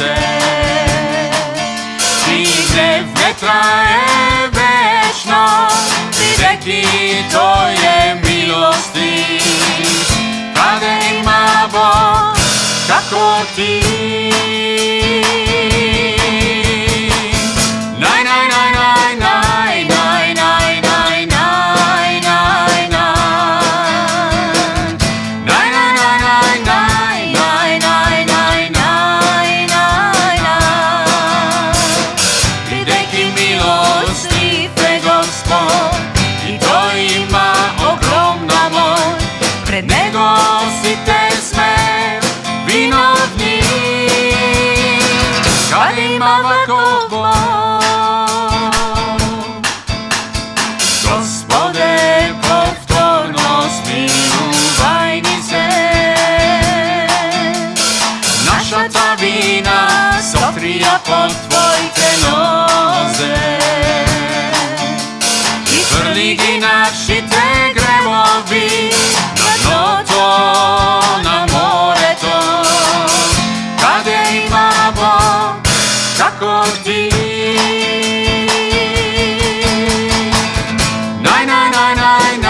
se. Ti gnev ne traje večno, ti reki to je milosti. Kada ima Bog kako ti, kad ima ovako Bog. Gospode, povtorno smiluj se, naša ta vina sotrija pod tvojte noze. I vrligi naši te grevovi, na dno to, na more to, kada ima Bog kako ti. Naj, naj, naj, naj, naj.